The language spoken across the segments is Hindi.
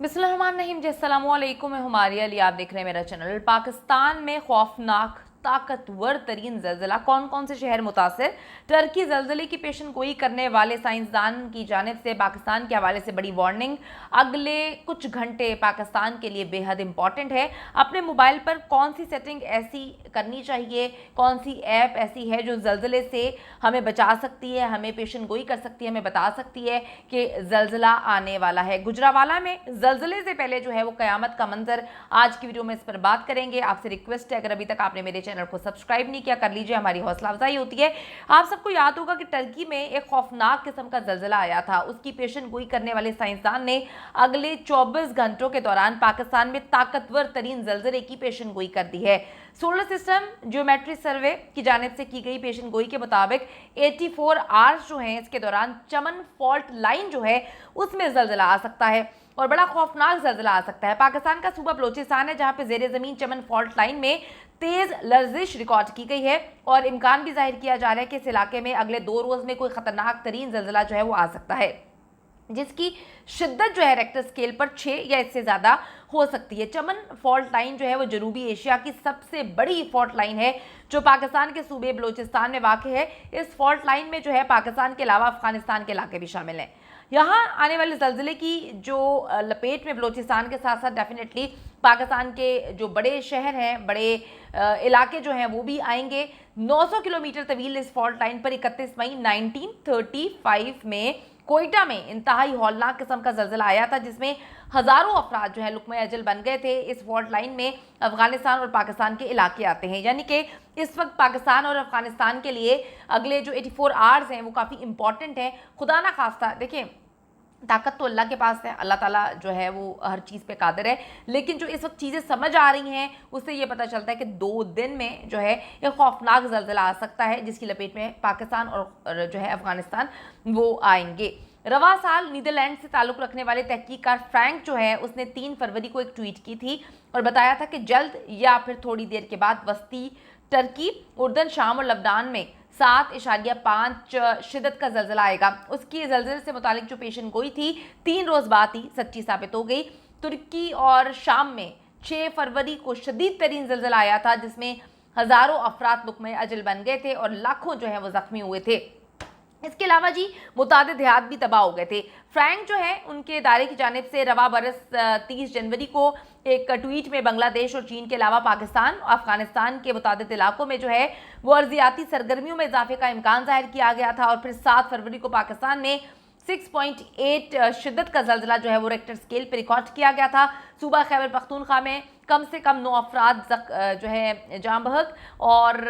बिस्मिल्लाहिर्रहमानिर्रहीम जी, अस्सलामुअलैकुम। मैं हमारी अली, आप देख रहे हैं मेरा चैनल। पाकिस्तान में खौफनाक ताकतवर तरीन जल्जला, कौन कौन से शहर मुतासर? टर्की जल्जले की पेशन गोई करने वाले साइंसदान की जानिब से पाकिस्तान के हवाले से बड़ी वार्निंग। अगले कुछ घंटे पाकिस्तान के लिए बेहद इंपॉर्टेंट है। अपने मोबाइल पर कौन सी सेटिंग ऐसी करनी चाहिए, कौन सी ऐप ऐसी है जो जल्जले से हमें बचा सकती है, हमें पेशन गोई कर सकती है, हमें बता सकती है कि जल्जला आने वाला है। गुजरावाला में जल्जले से पहले जो है वो कयामत का मंजर, आज की वीडियो में इस पर बात करेंगे। आपसे रिक्वेस्ट है, अगर अभी तक आपने मेरे चैनल को सब्सक्राइब नहीं किया कर लीजिए, हमारी हौसला अफजाई होती है। आप सबको याद होगा कि टर्की में एक खौफनाक किस्म का जल्जला आया था। उसकी पेशन गोई करने वाले साइंसदान ने अगले 24 घंटों के दौरान पाकिस्तान में ताकतवर तरीन जल्जले की पेशन गोई कर दी है। सोलर सिस्टम जियोमेट्री सर्वे की जानिब से की गई पेशन गोई के मुताबिक 84 आवर्स जो हैं, इसके दौरान चमन फॉल्ट लाइन जो है उसमें जल्जला आ सकता है और बड़ा खौफनाक जल्जला आ सकता है। पाकिस्तान का सूबा बलोचिस्तान है, जहां पे जेर जमीन चमन फॉल्ट लाइन में तेज लर्जिश रिकॉर्ड की गई है और इम्कान भी जाहिर किया जा रहा है कि इस इलाके में अगले 2 रोज में कोई खतरनाक तरीन जल्जला जो है वो आ सकता है, जिसकी शिद्दत जो है रेक्टर स्केल पर 6 या इससे ज़्यादा हो सकती है। चमन फॉल्ट लाइन जो है वो जनूबी एशिया की सबसे बड़ी फॉल्ट लाइन है जो पाकिस्तान के सूबे बलोचिस्तान में वाक़ है। इस फॉल्ट लाइन में जो है पाकिस्तान के अलावा अफगानिस्तान के इलाके भी शामिल हैं। यहाँ आने वाले जल्जले की जो लपेट में बलोचिस्तान के साथ साथ डेफिनेटली पाकिस्तान के जो बड़े शहर हैं, बड़े इलाके जो हैं वो भी आएंगे। 900 किलोमीटर तवील इस फॉल्ट लाइन पर 31 मई 1935 में कोयटा में इंतहाई हौलनाक किस्म का जल्जला आया था, जिसमें हजारों अफराद जो है लुकमे अजल बन गए थे। इस फॉल्ट लाइन में अफगानिस्तान और पाकिस्तान के इलाके आते हैं, यानी कि इस वक्त पाकिस्तान और अफगानिस्तान के लिए अगले जो 84 आवर्स हैं वो काफ़ी इंपॉर्टेंट हैं। खुदा ना खास्ता, देखिए ताकत तो अल्लाह के पास है, अल्लाह ताला जो है वो हर चीज़ पे कादिर है, लेकिन जो इस वक्त चीज़ें समझ आ रही हैं उससे ये पता चलता है कि 2 दिन में जो है एक खौफनाक जल्जला आ सकता है, जिसकी लपेट में पाकिस्तान और जो है अफगानिस्तान वो आएंगे। रवा साल नीदरलैंड से ताल्लुक़ रखने वाले तहकीककार फ्रैंक जो है उसने 3 फरवरी को एक ट्वीट की थी और बताया था कि जल्द या फिर थोड़ी देर के बाद वस्ती टर्की, उर्दन, शाम और लबनान में 7.5 शिद्दत का जल्जला आएगा। उसकी जल्जले से मुतालिक जो पेशन गोई थी 3 रोज बाद ही सच्ची साबित हो गई। तुर्की और शाम में 6 फरवरी को शदीद तरीन जल्जला आया था, जिसमें हजारों अफराद लुकमे अजल बन गए थे और लाखों जो है वो जख्मी हुए थे। इसके अलावा जी मुतादिद देहात भी तबाह हो गए थे। फ्रैंक जो है उनके इदारे की जानिब से रवा बरस 30 जनवरी को एक ट्वीट में बांग्लादेश और चीन के अलावा पाकिस्तान और अफगानिस्तान के मुतादिद इलाकों में जो है वो अर्जियाती सरगर्मियों में इजाफे का इम्कान जाहिर किया गया था और फिर 7 फरवरी को पाकिस्तान में 6.8 शिद्दत का जल्जला जो है वो रेक्टर स्केल पर रिकॉर्ड किया गया था। सूबा खैबर पख्तूनख्वा में कम से कम 9 अफराद जो है जाँ बहक और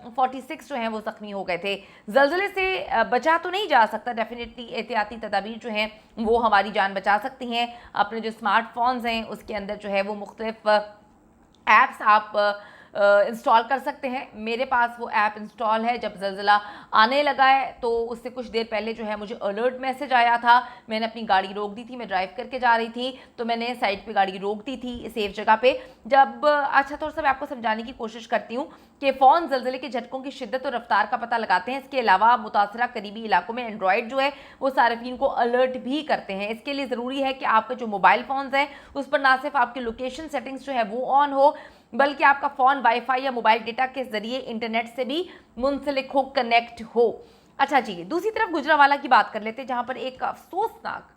46 जो हैं वो ज़ख्मी हो गए थे। जल्जले से बचा तो नहीं जा सकता, डेफिनेटली एहतियाती तदाबीर जो हैं वो हमारी जान बचा सकती हैं। अपने जो स्मार्टफोन्स हैं उसके अंदर जो है वो मुख्तलिफ ऐप्स आप इंस्टॉल कर सकते हैं। मेरे पास वो ऐप इंस्टॉल है। जब जल्जला आने लगा है तो उससे कुछ देर पहले जो है मुझे अलर्ट मैसेज आया था। मैंने अपनी गाड़ी रोक दी थी, मैं ड्राइव करके जा रही थी तो मैंने साइड पे गाड़ी रोक दी थी सेफ जगह पे। जब अच्छा थोड़ा सा मैं आपको समझाने की कोशिश करती हूँ कि फ़ौन जल्जले के झटकों की शिद्दत और रफ्तार का पता लगाते हैं। इसके अलावा मुतासरा करीबी इलाकों में एंड्रॉयड जो है वो सार्फिन को अलर्ट भी करते हैं। इसके लिए ज़रूरी है कि आपके जो मोबाइल फ़ोन्स हैं उस पर ना सिर्फ आपकी लोकेशन सेटिंग्स जो है वो ऑन हो, बल्कि आपका फ़ोन वाईफाई या मोबाइल डेटा के ज़रिए इंटरनेट से भी मुंसलिक हो, कनेक्ट हो। अच्छा जी, दूसरी तरफ गुजरावाला की बात कर लेते हैं, जहाँ पर एक अफसोसनाक,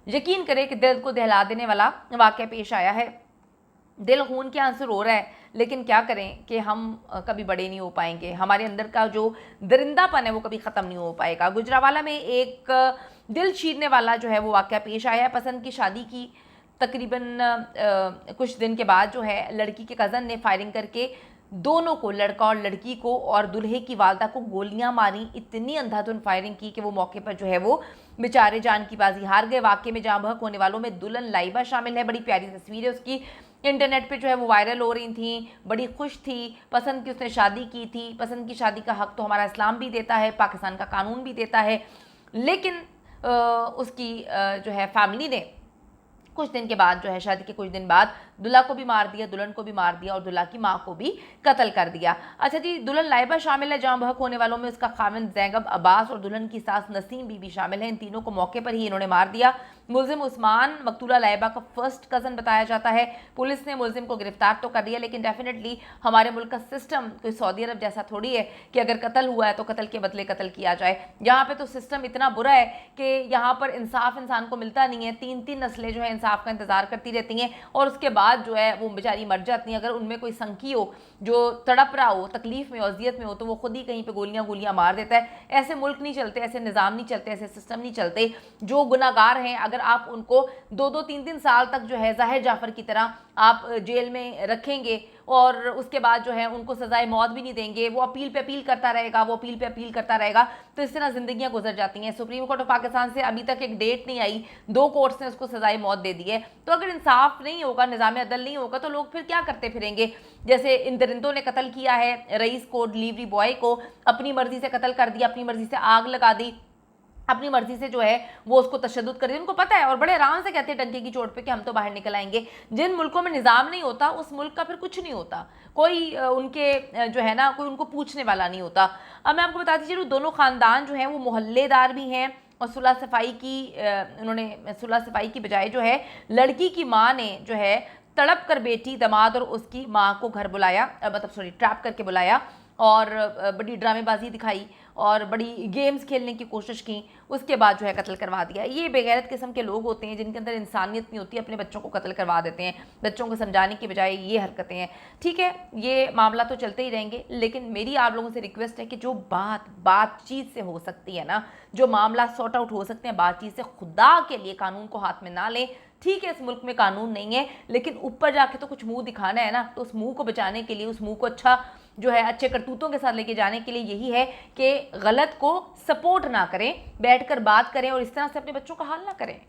यकीन करें कि दिल को दहला देने वाला वाक़या पेश आया है। दिल खून के आंसू रो रहा है, लेकिन क्या करें कि हम कभी बड़े नहीं हो पाएंगे। हमारे अंदर का जो दरिंदापन है वो कभी ख़त्म नहीं हो पाएगा। गुजरावाला में एक दिल चीरने वाला जो है वो वाक़या पेश आया है। पसंद की शादी की तकरीबन कुछ दिन के बाद जो है लड़की के कज़न ने फायरिंग करके दोनों को, लड़का और लड़की को और दुल्हे की वालदा को गोलियां मारी। इतनी अंधाधुन फायरिंग की कि वो मौके पर जो है वो बेचारे जान की बाजी हार गए। वाकये में जाँ बहक होने वालों में दुल्हन लाइबा शामिल है। बड़ी प्यारी तस्वीरें उसकी इंटरनेट पे जो है वो वायरल हो रही थी। बड़ी खुश थी, पसंद की उसने शादी की थी। पसंद की शादी का हक तो हमारा इस्लाम भी देता है, पाकिस्तान का कानून भी देता है, लेकिन उसकी जो है फैमिली ने कुछ दिन के बाद जो है, शादी के कुछ दिन बाद दुल्हा को भी मार दिया, दुल्हन को भी मार दिया और दुल्हा की माँ को भी कत्ल कर दिया। अच्छा जी, दुल्हन लाइबा शामिल है। जाँ बहक होने वालों में उसका खाविंद जैनब अब्बास और दुल्हन की सास नसीम बीबी शामिल है। इन तीनों को मौके पर ही इन्होंने मार दिया। मुलजिम उस्मान मकतूला लाइबा का फर्स्ट कज़न बताया जाता है। पुलिस ने मुलजिम को गिरफ्तार तो कर लिया, लेकिन डेफिनेटली हमारे मुल्क का सिस्टम कोई सऊदी अरब जैसा थोड़ी है कि अगर कत्ल हुआ है तो कत्ल के बदले कत्ल किया जाए। यहाँ पे तो सिस्टम इतना बुरा है कि यहाँ पर इंसाफ इंसान को मिलता नहीं है। 3-3 नस्लें जो है इंसाफ का इंतजार करती रहती हैं और उसके बाद जो है वो बेचारी मर जाती हैं। अगर उनमें कोई संकी हो जो तड़प रहा हो, तकलीफ में हो, अजियत में हो, तो वो खुद ही कहीं पे गोलियां मार देता है। ऐसे मुल्क नहीं चलते, ऐसे निज़ाम नहीं चलते, ऐसे सिस्टम नहीं चलते। जो गुनाहगार हैं अगर आप उनको 2-2 3-3 साल तक जो है ज़ाहिर जाफर की तरह आप जेल में रखेंगे और उसके बाद जो है उनको सजाए मौत भी नहीं देंगे, वो अपील पे अपील करता रहेगा, वो अपील पे अपील करता रहेगा, तो इस तरह ज़िंदगियां गुजर जाती हैं। सुप्रीम कोर्ट ऑफ पाकिस्तान से अभी तक एक डेट नहीं आई, 2 कोर्ट्स ने उसको सजाए मौत दे दी है। तो अगर इंसाफ नहीं होगा, निज़ाम अदल नहीं होगा, तो लोग फिर क्या करते फिरेंगे। जैसे इन दरिंदों ने कत्ल किया है रईस को, डिलीवरी बॉय को, अपनी मर्जी से कत्ल कर दिया, अपनी मर्जी से आग लगा दी, अपनी मर्जी से जो है वो उसको तशद्दुद कर दिया। उनको पता है और बड़े आराम से कहते हैं डंके की चोट पे कि हम तो बाहर निकल आएंगे। जिन मुल्कों में निज़ाम नहीं होता उस मुल्क का फिर कुछ नहीं होता, कोई उनके जो है ना कोई उनको पूछने वाला नहीं होता। अब मैं आपको बताती चलूँ, दोनों ख़ानदान जो हैं वो मोहल्लेदार भी हैं और सुलह सफाई की उन्होंने सुलह सफाई की बजाय जो है लड़की की माँ ने जो है तड़प कर बेटी, दामाद और उसकी माँ को घर बुलाया, मतलब सॉरी ट्रैप करके बुलाया और बड़ी ड्रामेबाजी दिखाई और बड़ी गेम्स खेलने की कोशिश की, उसके बाद जो है कत्ल करवा दिया। ये बेगैरत किस्म के लोग होते हैं जिनके अंदर इंसानियत नहीं होती, अपने बच्चों को कत्ल करवा देते हैं, बच्चों को समझाने की बजाय ये हरकतें हैं। ठीक है, ये मामला तो चलते ही रहेंगे, लेकिन मेरी आप लोगों से रिक्वेस्ट है कि जो बातचीत से हो सकती है ना, जो मामला सॉर्ट आउट हो सकते हैं बातचीत से, खुदा के लिए कानून को हाथ में ना लें। ठीक है, इस मुल्क में कानून नहीं है, लेकिन ऊपर जाके तो कुछ मुंह दिखाना है ना, तो उस मुंह को बचाने के लिए, उस मुंह को अच्छा जो है अच्छे करतूतों के साथ लेके जाने के लिए यही है कि गलत को सपोर्ट ना करें, बैठकर बात करें और इस तरह से अपने बच्चों का हाल ना करें।